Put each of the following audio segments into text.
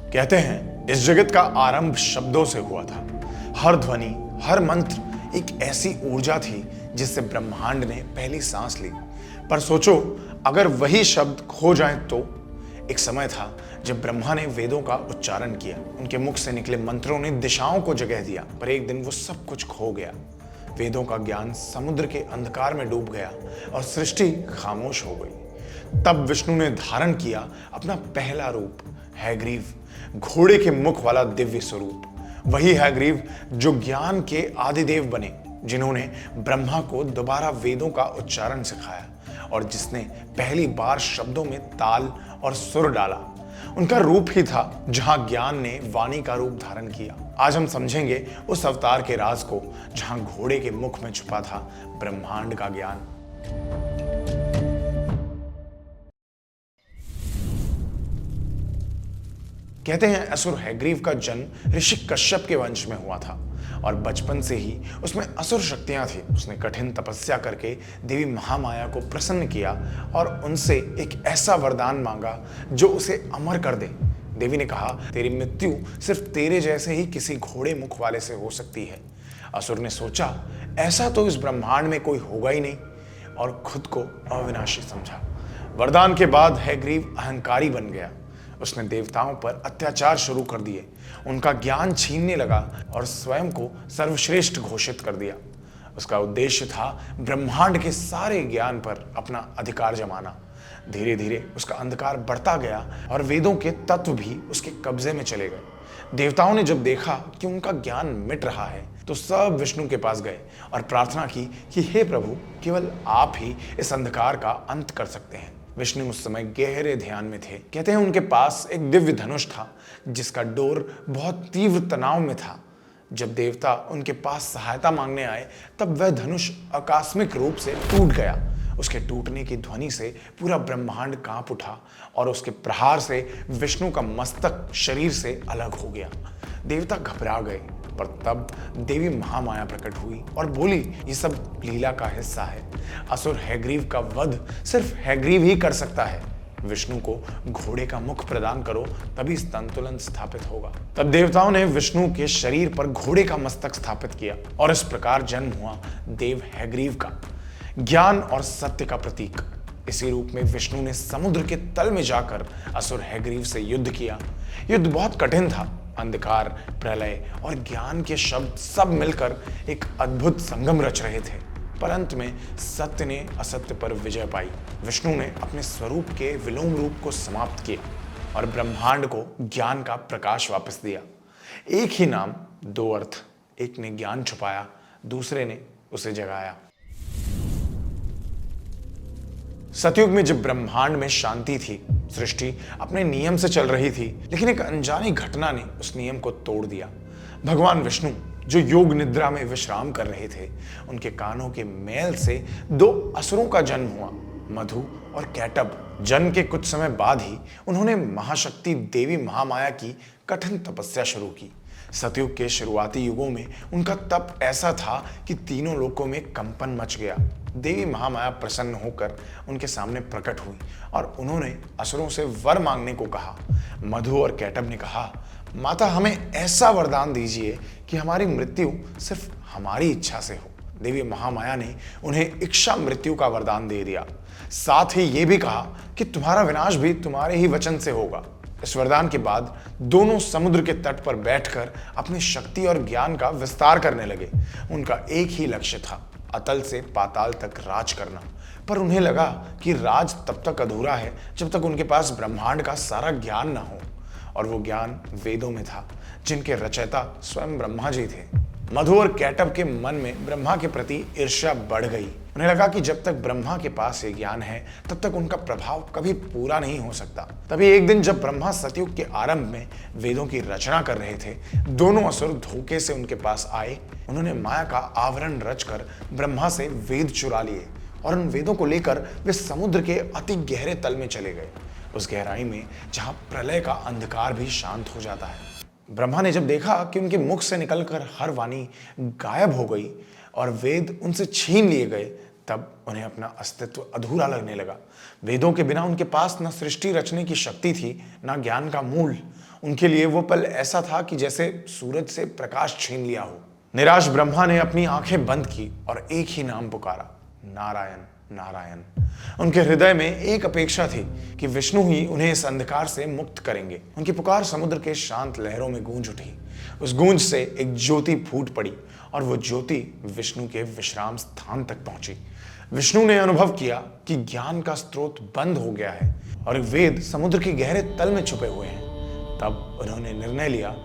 कहते हैं इस जगत का आरंभ शब्दों से हुआ था। हर ध्वनि, हर मंत्र एक ऐसी ऊर्जा थी जिससे ब्रह्मांड ने पहली सांस ली। पर सोचो, अगर वही शब्द खो जाएं तो? एक समय था जब ब्रह्मा ने वेदों का उच्चारण किया। उनके मुख से निकले मंत्रों ने दिशाओं को जगह दिया, पर एक दिन वो सब कुछ खो गया। वेदों का ज्ञान समुद्र के अंधकार में डूब गया और सृष्टि खामोश हो गई। तब विष्णु ने धारण किया अपना पहला रूप, हैग्रीव, घोड़े के मुख वाला दिव्य स्वरूप। वही हैग्रीव जो ज्ञान के आदिदेव बने, जिन्होंने ब्रह्मा को दोबारा वेदों का उच्चारण सिखाया और जिसने पहली बार शब्दों में ताल और सुर डाला। उनका रूप ही था जहां ज्ञान ने वाणी का रूप धारण किया। आज हम समझेंगे उस अवतार के राज को जहां घोड़े के मुख में छुपा था ब्रह्मांड का ज्ञान। कहते हैं असुर हैग्रीव का जन्म ऋषि कश्यप के वंश में हुआ था और बचपन से ही उसमें असुर शक्तियां थी। उसने कठिन तपस्या करके देवी महामाया को प्रसन्न किया और उनसे एक ऐसा वरदान मांगा जो उसे अमर कर दे। देवी ने कहा, तेरी मृत्यु सिर्फ तेरे जैसे ही किसी घोड़े मुख वाले से हो सकती है। असुर ने सोचा, ऐसा तो इस ब्रह्मांड में कोई होगा ही नहीं, और खुद को अविनाशी समझा। वरदान के बाद हैग्रीव अहंकारी बन गया। उसने देवताओं पर अत्याचार शुरू कर दिए, उनका ज्ञान छीनने लगा और स्वयं को सर्वश्रेष्ठ घोषित कर दिया। उसका उद्देश्य था ब्रह्मांड के सारे ज्ञान पर अपना अधिकार जमाना। धीरे धीरे उसका अंधकार बढ़ता गया और वेदों के तत्व भी उसके कब्जे में चले गए। देवताओं ने जब देखा कि उनका ज्ञान मिट रहा है तो सब विष्णु के पास गए और प्रार्थना की कि हे प्रभु, केवल आप ही इस अंधकार का अंत कर सकते हैं। विष्णु उस समय गहरे ध्यान में थे। कहते हैं उनके पास एक दिव्य धनुष था जिसका डोर बहुत तीव्र तनाव में था। जब देवता उनके पास सहायता मांगने आए तब वह धनुष आकस्मिक रूप से टूट गया। उसके टूटने की ध्वनि से पूरा ब्रह्मांड कांप उठा और उसके प्रहार से विष्णु का मस्तक शरीर से अलग हो गया। देवता घबरा गए, पर तब देवी महामाया प्रकट हुई और बोली, ये सब लीला का हिस्सा है। असुर हैग्रीव का वध सिर्फ हैग्रीव ही कर सकता है। विष्णु को घोड़े का मुख प्रदान करो, तभी संतुलन स्थापित होगा। तब देवताओं ने विष्णु के शरीर पर घोड़े का मस्तक स्थापित किया और इस प्रकार जन्म हुआ देव हैग्रीव का, ज्ञान और सत्य का प्रतीक। इसी रूप में विष्णु ने समुद्र के तल में जाकर असुर हैग्रीव से युद्ध किया। युद्ध बहुत कठिन था। अंधकार, प्रलय और ज्ञान के शब्द सब मिलकर एक अद्भुत संगम रच रहे थे, पर अंत में सत्य ने असत्य पर विजय पाई। विष्णु ने अपने स्वरूप के विलोम रूप को समाप्त किया और ब्रह्मांड को ज्ञान का प्रकाश वापस दिया। एक ही नाम, दो अर्थ। एक ने ज्ञान छुपाया, दूसरे ने उसे जगाया। सतयुग में जब ब्रह्मांड में शांति थी, सृष्टि अपने नियम से चल रही थी, लेकिन एक अनजानी घटना ने उस नियम को तोड़ दिया। भगवान विष्णु जो योग निद्रा में विश्राम कर रहे थे, उनके कानों के मैल से दो असुरों का जन्म हुआ, मधु और कैटब। जन्म के कुछ समय बाद ही उन्होंने महाशक्ति देवी महामाया की कठिन तपस्या शुरू की। सतयुग के शुरुआती युगों में उनका तप ऐसा था कि तीनों लोकों में कंपन मच गया। देवी महामाया प्रसन्न होकर उनके सामने प्रकट हुई और उन्होंने असुरों से वर मांगने को कहा। मधु और कैटब ने कहा, माता, हमें ऐसा वरदान दीजिए कि हमारी मृत्यु सिर्फ हमारी इच्छा से हो। देवी महामाया ने उन्हें इच्छा मृत्यु का वरदान दे दिया। साथ ही ये भी कहा कि तुम्हारा विनाश भी तुम्हारे ही वचन से होगा। इस वरदान के बाद दोनों समुद्र के तट पर बैठकर अपनी शक्ति और ज्ञान का विस्तार करने लगे। उनका एक ही लक्ष्य था, अतल से पाताल तक राज करना। पर उन्हें लगा कि राज तब तक अधूरा है जब तक उनके पास ब्रह्मांड का सारा ज्ञान न हो, और वो ज्ञान वेदों में था, जिनके रचयिता स्वयं ब्रह्मा जी थे। मधु और कैटब के मन में ब्रह्मा के प्रति ईर्ष्या बढ़ गई। उन्हें लगा कि जब तक ब्रह्मा के पास ये ज्ञान है तब तक उनका प्रभाव कभी पूरा नहीं हो सकता। तभी एक दिन जब ब्रह्मा सतयुग के आरंभ में वेदों की रचना कर रहे थे, दोनों असुर धोखे से उनके पास आए। उन्होंने माया का आवरण रचकर ब्रह्मा से वेद चुरा लिए और उन वेदों को लेकर वे समुद्र के अति गहरे तल में चले गए, उस गहराई में जहां प्रलय का अंधकार भी शांत हो जाता है। ब्रह्मा ने जब देखा कि उनके मुख से निकलकर हर वाणी गायब हो गई और वेद उनसे छीन लिए गए, तब उन्हें अपना अस्तित्व अधूरा लगने लगा। वेदों के बिना उनके पास न सृष्टि रचने की शक्ति थी, न ज्ञान का मूल। उनके लिए वो पल ऐसा था कि जैसे सूरज से प्रकाश छीन लिया हो। निराश ब्रह्मा ने अपनी आंखें बंद की और एक ही नाम पुकारा, नारायण नारायण। उनके हृदय में एक अपेक्षा थी कि विष्णु ही उन्हें इस अंधकार से मुक्त करेंगे। उनकी पुकार समुद्र के शांत लहरों में गूंज उठी। उस गूंज से एक ज्योति फूट पड़ी और वो ज्योति विष्णु के विश्राम स्थान तक पहुंची। विष्णु ने अनुभव किया कि ज्ञान का स्रोत बंद हो गया है और वेद समुद्र के गहरे तल में छुपे हुए हैं। तब उन्होंने निर्णय लिया,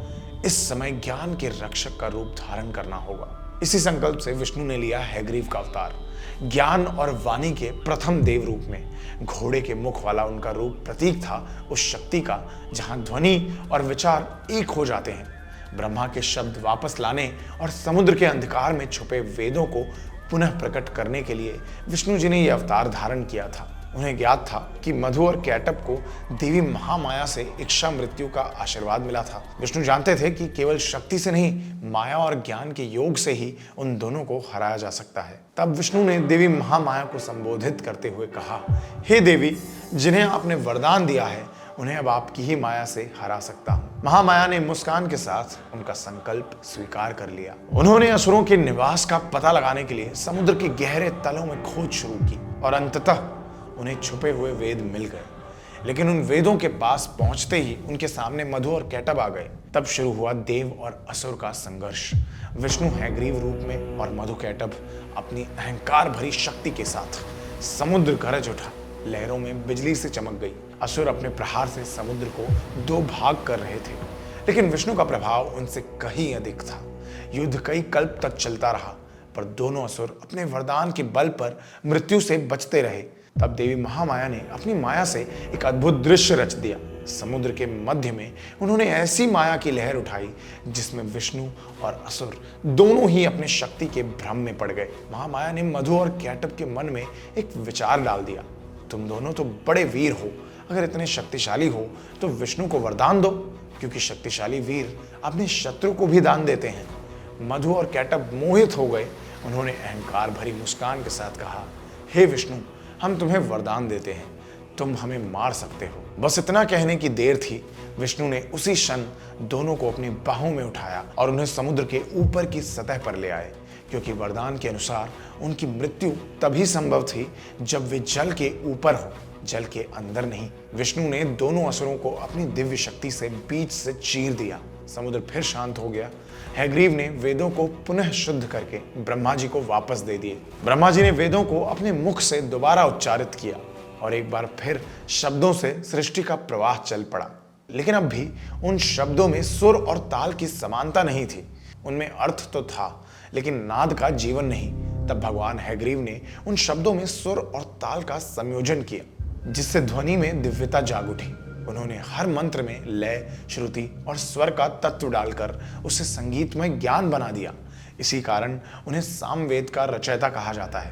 इस समय ज्ञान के रक्षक का रूप धारण करना होगा। इसी संकल्प से विष्णु ने लिया हैग्रीव का अवतार। ज्ञान और वाणी के प्रथम देव रूप में घोड़े के मुख वाला उनका रूप प्रतीक था उस शक्ति का जहां ध्वनि और विचार एक हो जाते हैं। ब्रह्मा के शब्द वापस लाने और समुद्र के अंधकार में छुपे वेदों को पुनः प्रकट करने के लिए विष्णु जी ने यह अवतार धारण किया था। उन्हें ज्ञात था कि मधु और कैटब को देवी महामाया से इच्छा मृत्यु का आशीर्वाद मिला था। विष्णु जानते थे कि केवल शक्ति से नहीं, माया और ज्ञान के योग से ही उन दोनों को हराया जा सकता है। तब विष्णु ने देवी महामाया को संबोधित करते हुए कहा, हे देवी, जिन्हें आपने वरदान दिया है उन्हें अब आपकी ही माया से हरा सकता हूँ। महामाया ने मुस्कान के साथ उनका संकल्प स्वीकार कर लिया। उन्होंने असुरों के निवास का पता लगाने के लिए समुद्र के गहरे तलों में खोज शुरू की और अंततः उन्हें छुपे हुए वेद मिल गए। लेकिन उन वेदों के पास पहुंचते ही उनके सामने मधु और कैटब आ गए। तब शुरू हुआ देव और असुर का संघर्ष। विष्णु हैग्रीव रूप में और मधु कैटब अपनी अहंकार भरी शक्ति के साथ। समुद्र गरज उठा, लहरों में बिजली से चमक गई। असुर अपने प्रहार से समुद्र को दो भाग कर रहे थे, लेकिन विष्णु का प्रभाव उनसे कहीं अधिक था। युद्ध कई कल्प तक चलता रहा, पर दोनों असुर अपने वरदान के बल पर मृत्यु से बचते रहे। तब देवी महामाया ने अपनी माया से एक अद्भुत दृश्य रच दिया। समुद्र के मध्य में उन्होंने ऐसी माया की लहर उठाई जिसमें विष्णु और असुर दोनों ही अपने शक्ति के भ्रम में पड़ गए। महामाया ने मधु और कैटब के मन में एक विचार डाल दिया, तुम दोनों तो बड़े वीर हो, अगर इतने शक्तिशाली हो तो विष्णु को वरदान दो, क्योंकि शक्तिशाली वीर अपने शत्रु को भी दान देते हैं। मधु और कैटब मोहित हो गए। उन्होंने अहंकार भरी मुस्कान के साथ कहा, हे विष्णु, हम तुम्हें वरदान देते हैं, तुम हमें मार सकते हो। बस इतना कहने की देर थी, विष्णु ने उसी क्षण दोनों को अपनी बाहों में उठाया और उन्हें समुद्र के ऊपर की सतह पर ले आए, क्योंकि वरदान के अनुसार उनकी मृत्यु तभी संभव थी जब वे जल के ऊपर हो, जल के अंदर नहीं। विष्णु ने दोनों असुरों को अपनी दिव्य शक्ति से बीच से चीर दिया। समुद्र फिर शांत हो गया। हैग्रीव ने वेदों को पुनः शुद्ध करके ब्रह्मा जी को वापस दे दिए। ब्रह्मा जी ने वेदों को अपने मुख से दोबारा उच्चारित किया और एक बार फिर शब्दों से सृष्टि का प्रवाह चल पड़ा। लेकिन अब भी उन शब्दों में सुर और ताल की समानता नहीं थी। उनमें अर्थ तो था, लेकिन नाद का जीवन नहीं। तब भगवान हैग्रीव ने उन शब्दों में सुर और ताल का संयोजन किया, जिससे ध्वनि में दिव्यता जाग उठी। उन्होंने हर मंत्र में लय, श्रुति और स्वर का तत्व डालकर उसे संगीतमय ज्ञान बना दिया। इसी कारण उन्हें सामवेद का रचयिता कहा जाता है,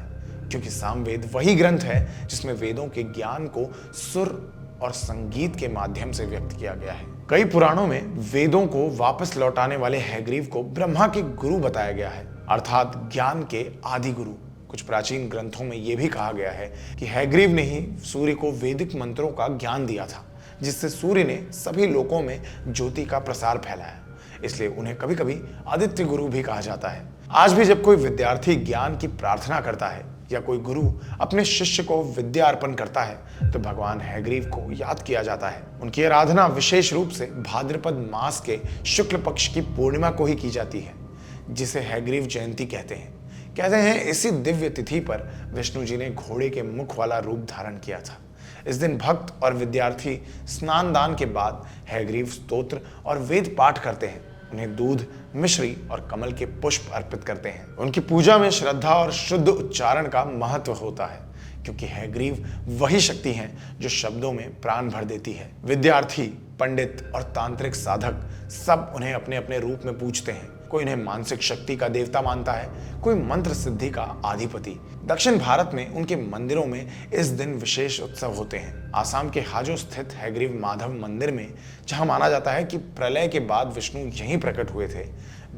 क्योंकि सामवेद वही ग्रंथ है जिसमें वेदों के ज्ञान को सुर और संगीत के माध्यम से व्यक्त किया गया है। कई पुराणों में वेदों को वापस लौटाने वाले हैग्रीव को ब्रह्मा के गुरु बताया गया है, अर्थात ज्ञान के आदि गुरु। कुछ प्राचीन ग्रंथों में यह भी कहा गया है कि हैग्रीव ने ही सूर्य को वैदिक मंत्रों का ज्ञान दिया था, जिससे सूर्य ने सभी लोकों में ज्योति का प्रसार फैलाया। इसलिए उन्हें कभी कभी आदित्य गुरु भी कहा जाता है। आज भी जब कोई विद्यार्थी ज्ञान की प्रार्थना करता है या कोई गुरु अपने शिष्य को विद्या अर्पण करता है, तो भगवान हैग्रीव को याद किया जाता है। उनकी आराधना विशेष रूप से भाद्रपद मास के शुक्ल पक्ष की पूर्णिमा को ही की जाती है, जिसे हैग्रीव जयंती कहते हैं। इसी दिव्य तिथि पर विष्णु जी ने घोड़े के मुख वाला रूप धारण किया था। इस दिन भक्त और विद्यार्थी स्नान दान के बाद हैग्रीव स्तोत्र और वेद पाठ करते हैं। उन्हें दूध, मिश्री और कमल के पुष्प अर्पित करते हैं। उनकी पूजा में श्रद्धा और शुद्ध उच्चारण का महत्व होता है, क्योंकि हैग्रीव वही शक्ति हैं जो शब्दों में प्राण भर देती है। विद्यार्थी, पंडित और तांत्रिक साधक सब उन्हें अपने अपने रूप में पूजते हैं। कोई इन्हें मानसिक शक्ति का देवता मानता है, कोई मंत्र सिद्धि का अधिपति। दक्षिण भारत में उनके मंदिरों में इस दिन विशेष उत्सव होते हैं। आसाम के हाजो स्थित हैग्रीव माधव मंदिर में, जहां माना जाता है कि प्रलय के बाद विष्णु यहीं प्रकट हुए थे,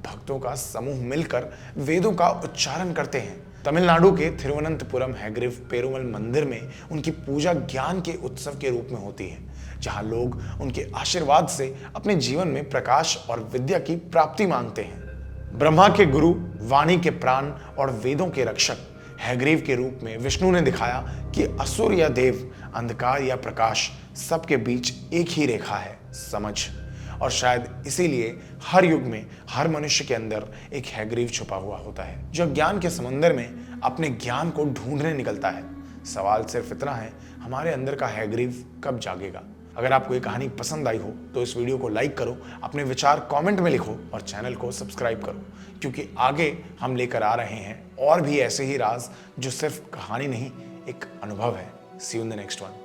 भक्तों का समूह मिलकर वेदों का उच्चारण करते हैं। तमिलनाडु के थिरुवनंतपुरम हैग्रीव पेरुमल मंदिर में उनकी पूजा ज्ञान के उत्सव के रूप में होती है, जहां लोग उनके आशीर्वाद से अपने जीवन में प्रकाश और विद्या की प्राप्ति मांगते हैं। ब्रह्मा के गुरु, वाणी के प्राण और वेदों के रक्षक हैग्रीव के रूप में विष्णु ने दिखाया कि असुर या देव, अंधकार या प्रकाश, सबके बीच एक ही रेखा है, समझ। और शायद इसीलिए हर युग में हर मनुष्य के अंदर एक हैग्रीव छुपा हुआ होता है, जो ज्ञान के समंदर में अपने ज्ञान को ढूंढने निकलता है। सवाल सिर्फ इतना है, हमारे अंदर का हैग्रीव कब जागेगा? अगर आपको ये कहानी पसंद आई हो तो इस वीडियो को लाइक करो, अपने विचार कमेंट में लिखो और चैनल को सब्सक्राइब करो, क्योंकि आगे हम लेकर आ रहे हैं और भी ऐसे ही राज जो सिर्फ कहानी नहीं, एक अनुभव है। See you in the next one.